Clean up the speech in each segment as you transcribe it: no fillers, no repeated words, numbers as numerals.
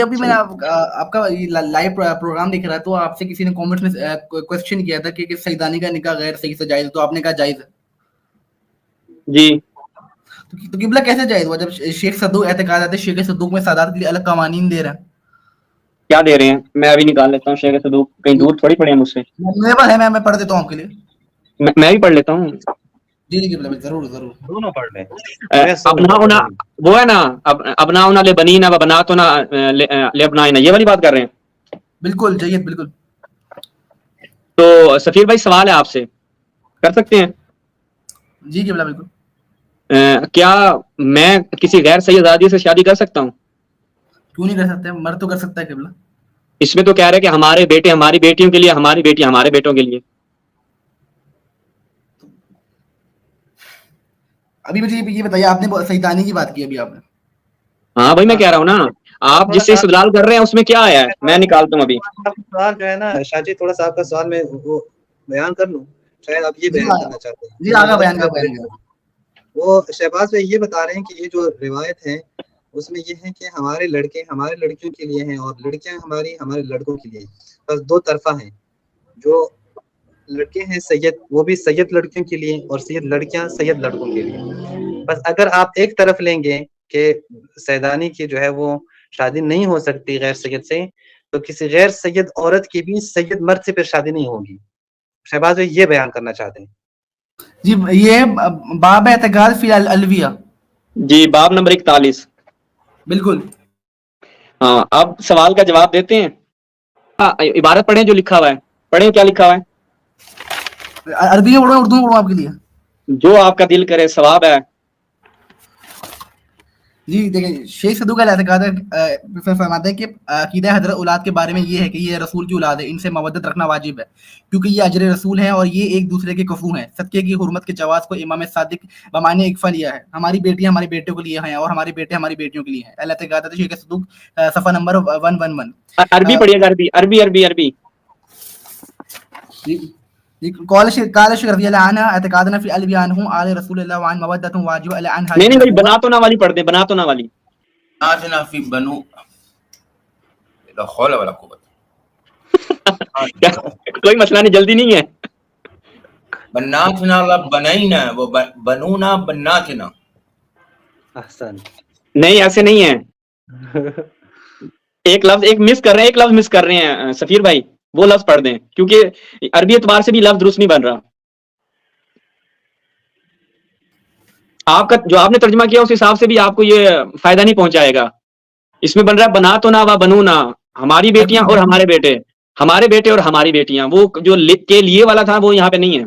ابھی میں نے آپ کا لائیو پروگرام دیکھ رہا تو آپ سے کسی نے کامنٹ میں کوشچن کیا تھا کہ سیدانی کا نکاح غیر صحیح سے جائز ہے، تو آپ نے کہا جائز ہے جی. تو قبلہ کیسے جائز ہوا جب شیخ صدوق اعتقاد آتے شیخ صدوق میں سادات کے لیے الگ قوانین دے رہے ہیں؟ کیا دے رہے ہیں؟ میں ابھی نکال لیتا ہوں. شیخ صدوق کہیں دور تھوڑی پڑے ہیں مجھ سے. میرے پاس ہے، میں پڑھ دیتا ہوں آپ کے لیے. میں بھی پڑھ لیتا ہوں. جی جی قبلہ ضرور ضرور دونوں پڑھ لیں. ابناؤنا وہ ہے نا، ابناؤنا لبنینا و بناتنا لابنائنا، یہ والی بات کر رہے ہیں. بالکل جید بالکل. تو سفیر بھائی سوال ہے آپ سے، کر سکتے ہیں؟ جی قبلہ بالکل. کیا میں کسی غیر سید زادی سے شادی کر سکتا ہوں؟ کیوں نہیں کر سکتے؟ مرد تو کر سکتا ہے قبلہ. اس میں تو کہہ رہے کہ ہمارے بیٹے ہماری بیٹیوں کے لیے، ہماری بیٹیاں ہمارے بیٹوں کے لیے. ابھی مجھے یہ بتائیے، آپ نے سیدانی کی بات کی ابھی آپ نے. ہاں بھائی میں کہہ رہا ہوں نا، آپ جس سے استدلال کر رہے ہیں اس میں کیا آیا ہے، میں نکالتا ہوں ابھی. سوال جو ہے نا شاہ جی، تھوڑا سا آپ کا سوال میں وہ بیان کر لوں، شاید آپ یہ بیان کرنا چاہتے ہیں. جی آگے بیان کر. وہ شہباز بھائی یہ بتا رہے ہیں کہ یہ جو روایت ہے اس میں یہ ہے کہ ہمارے لڑکے ہمارے لڑکیوں کے لیے ہیں اور لڑکیاں ہمارے لڑکوں کے لیے. بس دو طرفہ ہیں. جو لڑکے ہیں سید، وہ بھی سید لڑکیوں کے لیے اور سید لڑکیاں سید لڑکوں کے لیے. بس اگر آپ ایک طرف لیں گے کہ سیدانی کی جو ہے وہ شادی نہیں ہو سکتی غیر سید سے، تو کسی غیر سید عورت کی بھی سید مرد سے پھر شادی نہیں ہوگی. شہباز بھائی یہ بیان کرنا چاہتے ہیں. جی یہ باب اعتقاد فی الالویہ. جی باب نمبر 41. بالکل. ہاں اب سوال کا جواب دیتے ہیں. عبارت پڑھیں جو لکھا ہوا ہے، پڑھیں کیا لکھا ہوا ہے. عربی میں پڑھوں اردو میں پڑھوں آپ کے لیے؟ جو آپ کا دل کرے، ثواب ہے. جی دیکھیں، شیخ صدوق الاعتقاد فرماتے ہیں کہ عقیدہ حضرت اولاد کے بارے میں یہ ہے کہ یہ رسول کی اولاد ہے، ان سے مودت رکھنا واجب ہے کیونکہ یہ اجر رسول ہیں اور یہ ایک دوسرے کے کفو ہیں. صدقے کی حرمت کے جواز کو امام صادق بمعنی اکفا لیا ہے. ہماری بیٹیاں ہمارے بیٹوں کے لیے ہیں اور ہمارے بیٹے ہماری بیٹیوں کے لیے ہیں. الاعتقاد شیخ صدوق صفحہ نمبر 111. عربی پڑھیے گا، عربی. قال شیخ رضی اللہ عنہ اعتقادنا فی الویانہ آل رسول اللہ وعن مودت واجب علی عنہ. نہیں بھائی بناتنا والی پڑھ دیں، بناتنا والی. بناتنا فی بنو لا حول ولا قوت. کوئی مسئلہ نہیں، جلدی نہیں ہے. بناتنا لا بنینا و بنونا بناتنا. احسن. نہیں ایسے نہیں ہے. ایک لفظ مس کر رہے ہیں سفیر بھائی، وہ لفظ پڑھ دیں کیونکہ عربی اعتبار سے بھی لفظ درست نہیں بن رہا. آپ کا جو آپ نے ترجمہ کیا اس حساب سے بھی آپ کو یہ فائدہ نہیں پہنچائے گا. اس میں بن رہا ہے بناتنا و بنونا، ہماری بیٹیاں اور ہمارے بیٹے، ہمارے بیٹے اور ہماری بیٹیاں. وہ جو لکھ کے لیے والا تھا وہ یہاں پہ نہیں ہے.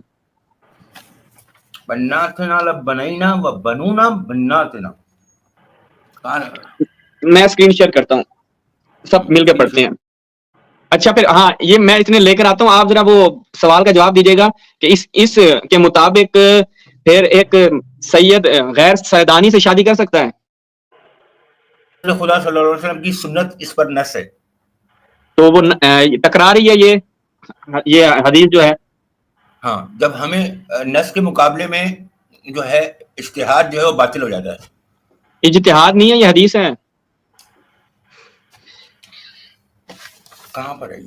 بناتنا لا بنینا و بنونا بناتنا. میں اسکرین شیئر کرتا ہوں، سب مل کے پڑھتے ہیں. اچھا پھر ہاں یہ میں اتنے لے کر آتا ہوں، آپ ذرا وہ سوال کا جواب دیجیے گا کہ اس کے مطابق پھر ایک سید غیر سیدانی سے شادی کر سکتا ہے؟ خدا صلی اللہ علیہ وسلم کی سنت اس پر نص ہے. تو وہ ٹکرا رہی ہے یہ حدیث جو ہے. ہاں جب ہمیں نص کے مقابلے میں جو ہے اجتہاد جو ہے وہ باطل ہو جاتا ہے. اجتہاد نہیں ہے، یہ حدیث ہے. کہاں پر ہے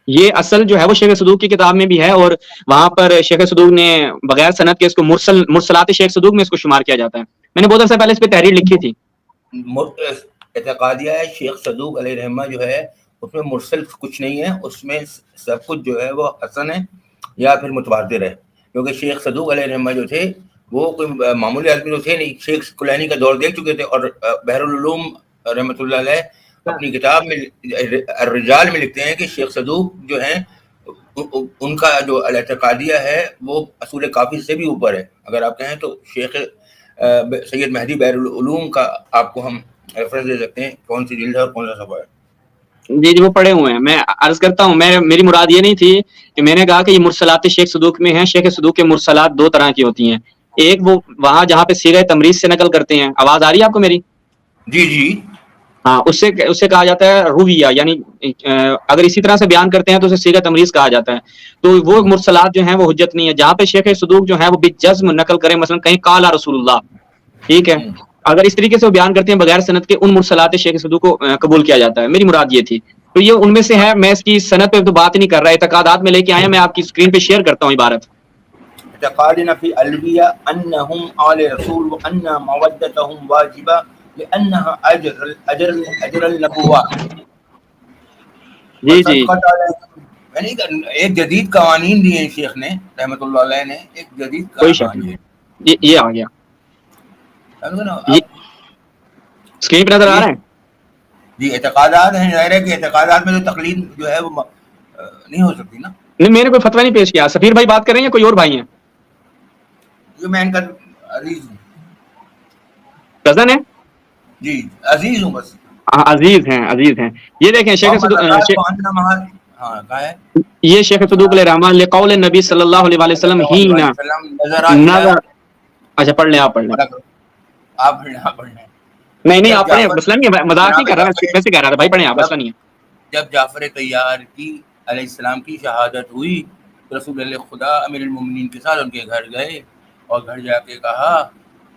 یہ اصل جو ہے وہ شیخ صدوق کی کتاب میں بھی ہے، اور وہاں پر شیخ صدوق نے بغیر سند کے اس کو مرسلات شیخ صدوق میں اس کو شمار کیا جاتا ہے. میں نے بہت عرصہ پہلے اس پہ تحریر لکھی تھی. اعتقادیہ شیخ صدوق علیہ رحمہ جو ہے اس میں مرسل کچھ نہیں ہے، اس میں سب کچھ جو ہے وہ حسن ہے یا پھر متواتر ہے. کیونکہ شیخ صدوق علیہ رحمہ جو تھے وہ کوئی معمولی آدمی تو تھے نہیں. شیخ کلینی کا دور دیکھ چکے تھے، اور بحر العلوم رحمۃ اللہ علیہ اپنی کتاب میں الرجال میں لکھتے ہیں کہ شیخ صدوق جو ہیں ان کا جو الاعتقادیہ ہے وہ اصول کافی سے بھی اوپر ہے. اگر آپ کہیں تو شیخ سید مہدی بحر العلوم کا آپ کو ہم ریفرنس دے سکتے ہیں، کون سی جلد ہے اور کون سا صفحہ ہے. جی وہ پڑھے ہوئے ہیں. میں عرض کرتا ہوں، میری مراد یہ نہیں تھی کہ میں نے کہا کہ یہ مرسلات شیخ صدوق میں ہیں. شیخ صدوق کے مرسلات دو طرح کی ہوتی ہیں. ایک وہ وہاں جہاں پہ صیغہ تمریض سے نقل کرتے ہیں. آواز آ رہی ہے آپ کو میری؟ جی ہاں، اس سے کہا جاتا ہے رویہ، یعنی اگر اسی طرح سے بیان کرتے ہیں تو اسے صیغہ تمریض کہا جاتا ہے. تو وہ مرسلات جو ہیں وہ حجت نہیں ہے. جہاں پہ شیخ صدوق جو ہے وہ بالجزم نقل کریں، مثلا کہیں قال رسول اللہ، ٹھیک ہے، اگر اس طریقے سے وہ بیان کرتے ہیں بغیر سند کے، ان مرسلات شیخ صدوق کو قبول کیا جاتا ہے. میری مراد یہ تھی. تو یہ ان میں سے ہے. میں اس کی سند پہ تو بات نہیں کر رہا، اعتقادات میں لے کے آیا. میں آپ کی اسکرین پہ شیئر کرتا ہوں عبارت. اعتقادنا فی الویہ انہم آل رسول وان مودتہم واجبہ لانہا اجر النبوہ. جی جی یعنی ایک جدید قوانین دیے ہیں شیخ نے رحمۃ اللہ علیہ نے، ایک جدید کوئی شک قوانین. نہیں. یہ آ گیا یہ اسکرین پہ نظر آ رہا ہے. جی اعتقادات ہیں، ظاہر ہے کہ اعتقادات میں تو تقلید جو ہے وہ نہیں ہو سکتی نا. نہیں، میں نے کوئی فتویٰ نہیں پیش کیا. سفیر بھائی بات کر رہے ہیں یا کوئی اور بھائی ہیں؟ یہ میں ان کا عزیز ہوں. کزن ہے؟ جی عزیز ہوں بس. عزیز ہیں، عزیز ہیں. یہ دیکھیں شیخ صدوق، ہاں کہا ہے یہ شیخ صدوق علیہ الرحمٰن لقول نبی صلی اللہ علیہ وسلم ہی نظر. اچھا پڑھ لیں، آپ پڑھ لیں. آپ پڑھ لیں. نہیں آپ پڑھیں، مسئلہ نہیں ہے، مذاق نہیں کر رہا، ویسے کہہ رہا تھا بھائی پڑھیں آپ، مسئلہ نہیں ہے. جب جعفر طیار کی علیہ السلام کی شہادت ہوئی تو رسول اللہ خدا امیر المومنین کے ساتھ ان کے گھر گئے اور گھر جا کے کہا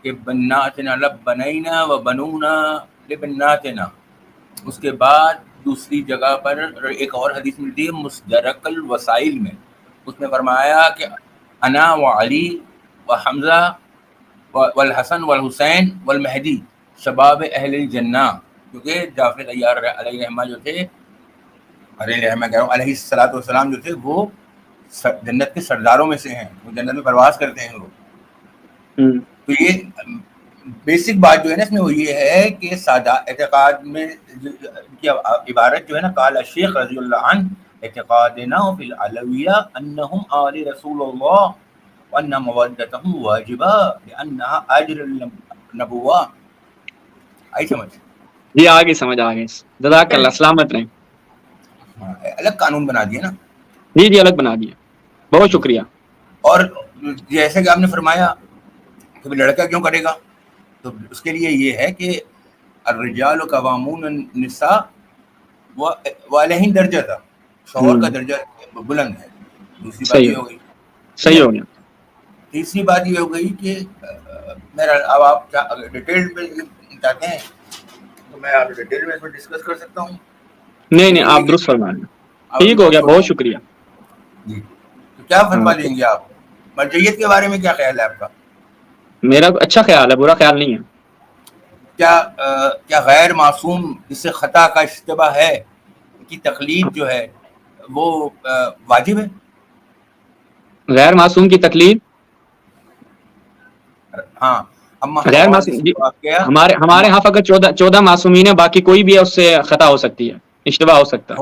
کہ بناتنا لب بنینا و بنونا لبناتنا. اس کے بعد دوسری جگہ پر ایک اور حدیث ملتی ہے مستدرک الوسائل میں، اس میں فرمایا کہ انا و علی و حمزہ والحسن والحسین والمہدی شباب اہل الجنہ. کیونکہ جعفر طیار علیہ رحمہ جو تھے، علیہ رحمہ کہہ رہا ہوں، علیہ الصلوۃ والسلام جو تھے وہ جنت کے سرداروں میں سے ہیں، وہ جنت میں پرواز کرتے ہیں وہ. تو یہ بیسک بات جو ہے نا اس میں وہ یہ ہے کہ سادہ اعتقاد میں کی عبارت جو ہے نا قال الشیخ رضی اللہ عنہ اعتقادنا فی العلویہ انہم آل رسول اللہ وان مودتہم واجبہ لانہا اجر النبوہ. آئی سمجھ؟ جی آگے سمجھ آگے. جزاک اللہ، سلامت رہیں. الگ قانون بنا دیا نا. جی الگ بنا دیا. بہت شکریہ. اور جیسے کہ آپ نے فرمایا کہ لڑکا کیوں کرے گا، تو اس کے لیے یہ ہے کہ الرجال قوامون النساء وعلیہن درجہ تھا، شوہر کا درجہ بلند ہے. دوسری بات یہ ہو گئی. صحیح ہو گیا. تیسری بات یہ ہو گئی کہ میرا اب آپ ڈیٹیل میں چاہتے ہیں تو میں آپ ڈیٹیل میں اس میں ڈسکس کر سکتا ہوں. نہیں آپ درست فرما رہے ہیں. ٹھیک ہو گیا، بہت شکریہ. جی تو کیا فرما دیں گے آپ؟ مرجعیت کے بارے میں کیا خیال ہے آپ کا؟ میرا اچھا خیال ہے، برا خیال نہیں ہے. کیا غیر معصوم جس سے خطا کا اشتباہ ہے کی تقلید جو ہے وہ واجب ہے؟ غیر معصوم کی تقلید؟ ہاں غیر معصوم ہمارے ہاں فقط 14 معصومین ہیں، باقی کوئی بھی ہے اس سے خطا ہو سکتی ہے، اشتباہ ہو سکتا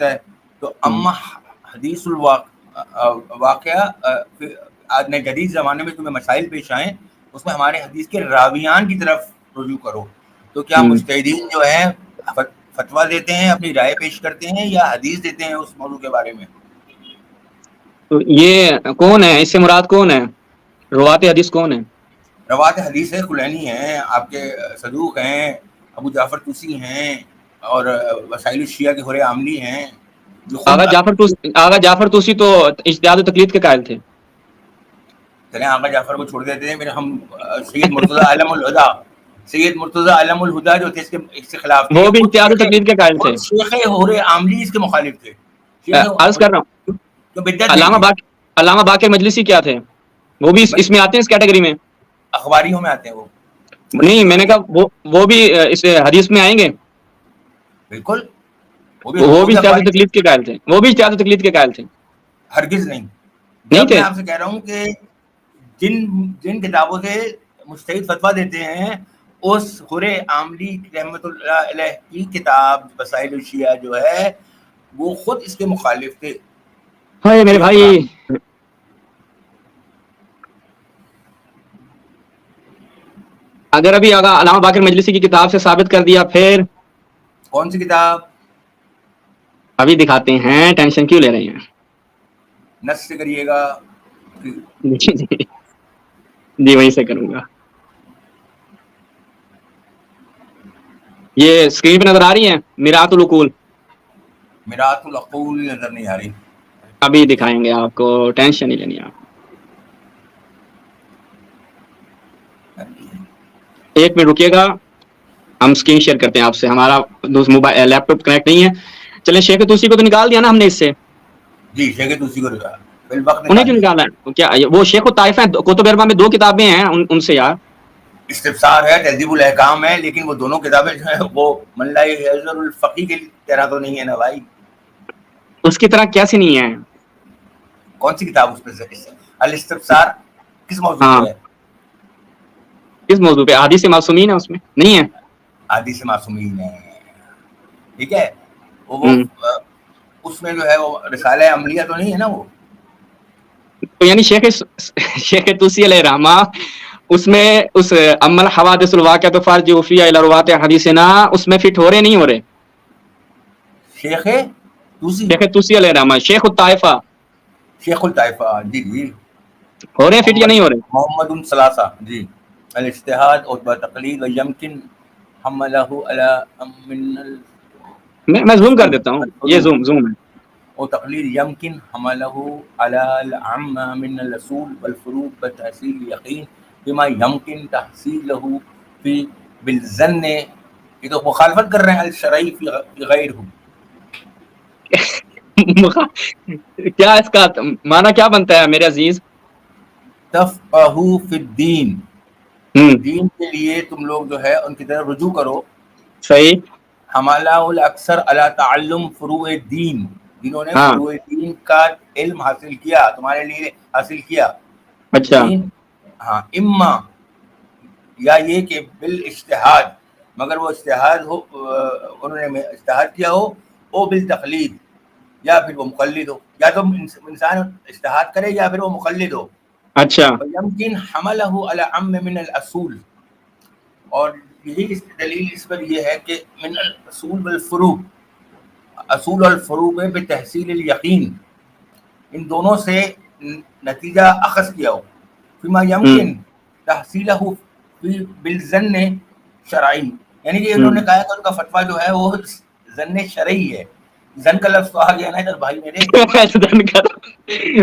ہے. تو اما حدیث الواقعہ آج نئے جدید زمانے میں تمہیں مسائل پیش آئیں اس میں ہمارے حدیث کے راویان کی طرف رجوع کرو. تو کیا مجتہدین جو ہیں فتویٰ دیتے ہیں، اپنی رائے پیش کرتے ہیں یا حدیث دیتے ہیں اس موضوع کے بارے میں؟ تو یہ کون ہے، اس سے مراد کون ہے؟ روات حدیث کون ہے؟ روات حدیث ہے کلینی ہیں، آپ کے صدوق ہیں، ابو جعفر طوسی ہیں، اور وسائل الشیعہ کے حر عاملی ہیں. آغا جعفر طوسی تو اجتہاد و تقلید کے قائل تھے. چلیں آغا جعفر کو چھوڑ دیتے ہیں، پھر ہم سید مرتضیٰ علم الہدا، سید مرتضیٰ علم الہدا جو تھے اس کے خلاف تھے، وہ بھی اجتہاد و تقلید کے قائل تھے. شیخ حر عاملی اس کے مخالف تھے. عرض کر رہا ہوں علامہ باقر مجلسی کیا تھے، وہ بھی اس میں آتے ہیں، اس کیٹیگری میں، اخباریوں میں آتے ہیں. وہ نہیں، میں نے کہا وہ بھی اس حدیث میں آئیں گے. بالکل وہ بھی اجتہاد و تقلید کے قائل تھے، وہ بھی اجتہاد و تقلید کے قائل تھے. ہرگز نہیں. جب میں آپ سے کہہ رہا ہوں کہ جن کتابوں سے مجتہد فتویٰ دیتے ہیں اس حر عاملی رحمۃ اللہ علیہ کی کتاب وسائل الشیعہ جو ہے وہ خود اس کے مخالف تھے. ہائے میرے بھائی، اگر ابھی علامہ باقر مجلسی کی کتاب سے ثابت کر دیا پھر کون سی کتاب؟ ابھی دکھاتے ہیں، ٹینشن کیوں لے رہے ہیں؟ نص سے کریے گا. جی وہیں سے کروں گا. یہ اسکرین پہ نظر آ رہی ہیں میرات العقول؟ میرات العقول نظر نہیں آ رہی. ابھی دکھائیں گے آپ کو، ٹینشن نہیں لینی آپ. ایک منٹ رکیے گا, ہم اسکرین شیئر کرتے ہیں آپ سے, ہمارا موبائل لیپ ٹاپ کنیکٹ نہیں ہے. چلیں شیخ توسی کو تو نکال دیا نا ہم نے اس سے, جی شیخ توسی کو بالوقت انہیں کیوں نکالا ہے؟ کیا وہ شیخ الطائفہ ہیں, کتب اربعہ میں 2 کتابیں ہیں ان سے یار. استفسار ہے, تہذیب الاحکام ہے, لیکن وہ دونوں کتابیں جو ہیں وہ ملۂ حیضر الفقی کی طرح تو نہیں ہے نا بھائی. اس کی طرح کیسے نہیں ہے؟ کون سی کتاب اس میں سے الاستفسار کس موضوع ہاں پہ ہے؟ کس موضوع پہ؟ احادیث معصومین ہے اس میں نہیں ہے؟ احادیث معصومین ہے, ٹھیک ہے. وہ اس میں جو ہے وہ رسالہ عملیہ تو نہیں ہے نا وہ. تو یعنی شیخ توسی علیہ رحمہ اس میں اس عمل حوادث الواقعۃ فارجعوا فیہا الی رواۃ حدیثنا اس میں فٹ ہو رہے نہیں ہو رہے؟ شیخ توسی علیہ رحمہ, شیخ الطائفہ, شیخ الطائفہ, جی جی ہو رہے ہیں فٹ یا نہیں ہو رہے؟ محمد ثلاثہ, جی. الاجتہاد اور تقلید و یمکن حملہ علی من میں زوم کر دیتا ہوں, یہ زوم ہے. و تقلید یمکن حملہ علی العام من الاصول والفروع بتحصیل یقین بما یمکن تحصیلہ فی بالظن. یہ تو مخالفت کر رہے ہیں الشرعی فی غیرہ. کیا اس کا معنی کیا بنتا ہے میرے عزیز؟ تفقہوا فی الدین, دین کے لیے تم لوگ جو ہے ان کی طرف رجوع کرو. صحیح. حملہ الاکثر علی تعلم فروع الدین, جنہوں نے فروع دین کا علم حاصل کیا, تمہارے لیے حاصل کیا. اچھا. ہاں, اما یا یہ کہ بالاجتہاد, مگر وہ اجتہاد ہو, انہوں نے اجتہاد کیا ہو, او بالتقلید, یا پھر وہ مقلد ہو. یا تو انسان اجتہاد کرے یا پھر وہ مقلد ہو. اچھا. یمکن حملہ علی عم من الاصول, اور یہی دلیل اس پر یہ ہے کہ من الاصول والفروع, اصول اور فروع میں بتحصیل الیقین, ان دونوں سے نتیجہ اخذ کیا ہو. فیما یمکن تحصیلہ فی بالظن شرعی, یعنی کہ انہوں نے کہا کہ ان کا فتویٰ جو ہے وہ ظن شرعی ہے. زن کا لفظ تو آ گیا نا ادھر بھائی میرے.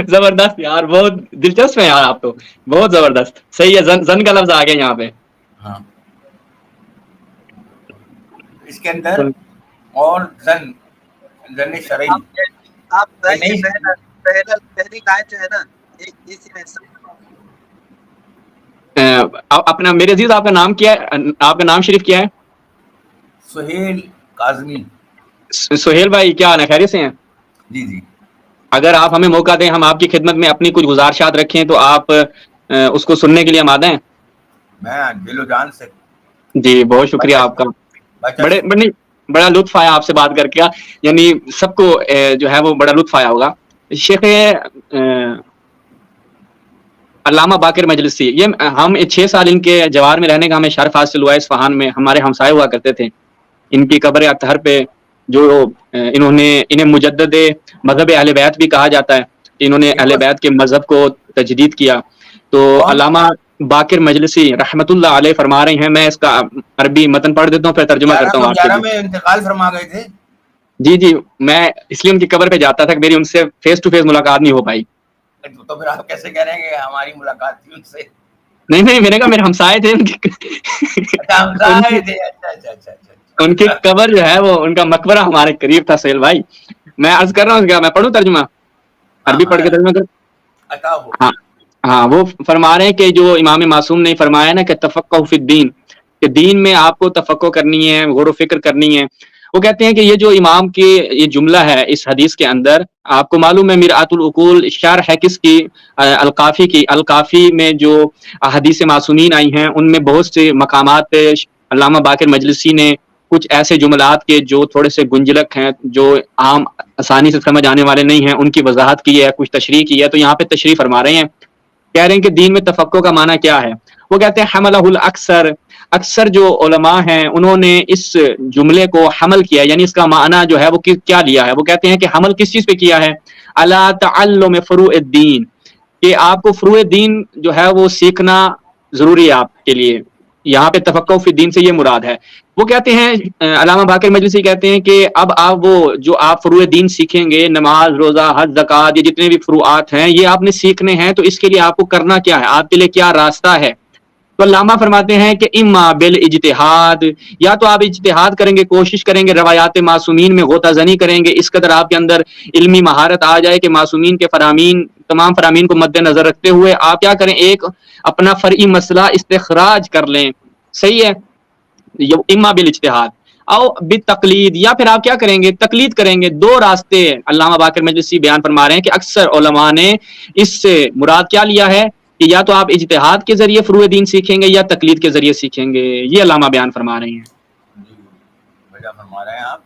زبردست یار, بہت دلچسپ ہے یار آپ تو, بہت زبردست. صحیح ہے, زن کا لفظ آ گیا یہاں پہ. ہاں, اس کے اندر اور زن شرعی. آپ پہلی لائن جو ہے نا اسی میں اپنا میرے عزیز آپ کا نام کیا ہے؟ آپ کا نام شریف کیا ہے؟ سہیل کاظمی. سہیل بھائی کیا حال ہے, خیریت سے ہیں؟ جی جی. اگر آپ ہمیں موقع دیں, ہم آپ کی خدمت میں اپنی کچھ گزارشات رکھیں تو آپ اس کو سننے کے لیے آمادہ ہیں؟ میں دل و جان سے. جی بہت شکریہ آپ کا, بڑا لطف آیا آپ سے بات کر کے, یعنی سب کو جو ہے وہ بڑا لطف آیا ہوگا. شیخ علامہ باقر مجلسی, یہ ہم 6 سال ان کے جوار میں رہنے کا ہمیں شرف حاصل ہوا ہے. اصفہان میں ہمارے ہمسائے ہوا کرتے تھے. ان کی قبر اطہر پہ جو انہیں مجدد مذہب اہل بیت بھی کہا جاتا ہے, کہ انہوں نے اہل بیت کے مذہب کو تجدید کیا. تو علامہ باقر مجلسی رحمت اللہ علیہ فرما رہے ہیں, میں اس کا عربی متن پڑھ دیتا ہوں پھر ترجمہ کرتا ہوں. 11 میں انتقال فرما گئے تھے. جی میں اس لیے ان کی قبر پہ جاتا تھا کہ میری ان سے فیس ٹو فیس ملاقات نہیں ہو پائی. تو پھر آپ کیسے کہہ رہے ہیں کہ ہماری ملاقات تھی ان سے؟ نہیں, میں نے کہا میرے ہمسائے تھے ان کی قبر جو ہے وہ ان کا مقبرہ ہمارے قریب تھا. سہیل بھائی میں عرض کر رہا ہوں, میں پڑھوں ترجمہ, عربی پڑھ کے ترجمہ کر. ہاں, وہ فرما رہے ہیں کہ جو امام معصوم نے فرمایا نا کہ تفقہ فی الدین, کہ دین میں آپ کو تفقہ کرنی ہے, غور و فکر کرنی ہے. وہ کہتے ہیں کہ یہ جو امام کی یہ جملہ ہے اس حدیث کے اندر, آپ کو معلوم ہے مرآت العقول شرح ہے کس کی؟ القافی کی. القافی میں جو احادیث معصومین آئی ہیں ان میں بہت سے مقامات پہ علامہ باقر مجلسی نے کچھ ایسے جملات کے جو تھوڑے سے گنجلک ہیں, جو عام آسانی سے سمجھ آنے والے نہیں ہیں, ان کی وضاحت کی ہے, کچھ تشریح کی ہے. تو یہاں پہ تشریح فرما رہے ہیں, کہہ رہے ہیں کہ دین میں تفقہ کا معنی کیا ہے. وہ کہتے ہیں حملہ الاکثر, اکثر جو علماء ہیں انہوں نے اس جملے کو حمل کیا, یعنی اس کا معنی جو ہے وہ کیا لیا ہے. وہ کہتے ہیں کہ حمل کس چیز پہ کیا ہے؟ علی تعلم فروع الدین, کہ آپ کو فروع دین جو ہے وہ سیکھنا ضروری ہے آپ کے لیے. یہاں پہ تفقہ فی الدین سے یہ مراد ہے. وہ کہتے ہیں علامہ باقر مجلسی کہتے ہیں کہ اب آپ وہ جو آپ فروع دین سیکھیں گے, نماز, روزہ, حج, زکوٰۃ, یہ جتنے بھی فروعات ہیں یہ آپ نے سیکھنے ہیں, تو اس کے لیے آپ کو کرنا کیا ہے, آپ کے لیے کیا راستہ ہے؟ تو علامہ فرماتے ہیں کہ اما بالاجتہاد، یا تو آپ اجتہاد کریں گے، کوشش کریں گے، روایات معصومین میں غوطہ زنی کریں گے، اس قدر آپ کے اندر علمی مہارت آ جائے کہ معصومین کے فرامین، تمام فرامین کو مد نظر رکھتے ہوئے آپ کیا کریں، ایک اپنا فرعی مسئلہ استخراج کر لیں. صحیح ہے، اما بالاجتہاد او بالتقلید، یا پھر آپ کیا کریں گے، تقلید کریں گے. دو راستے علامہ باقر مجلسی بیان فرما رہے ہیں کہ اکثر علماء نے اس سے مراد کیا لیا ہے کہ یا تو آپ اجتہاد کے ذریعے فروع دین سیکھیں گے یا تقلید کے ذریعے سیکھیں گے. یہ علامہ بیان فرما رہے ہیں. جی بڑا فرما رہے ہیں آپ.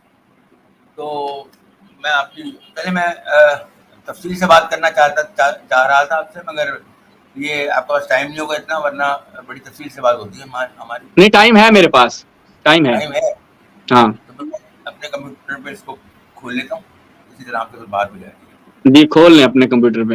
تو میں آپ کی پہلے میں تفصیل سے بات کرنا چاہ رہا تھا آپ سے، مگر یہ آپ کے پاس ٹائم نہیں ہوگا اتنا، ورنہ بڑی تفصیل سے بات ہوتی ہے ہماری. نہیں، ٹائم ہے میرے پاس، ٹائم ہے. ہاں تو میں اپنے کمپیوٹر پہ اس کو کھول لیتا ہوں، اسی طرح آپ کے ساتھ بات ہو جائے گی. جی کھول لیں اپنے کمپیوٹر پہ.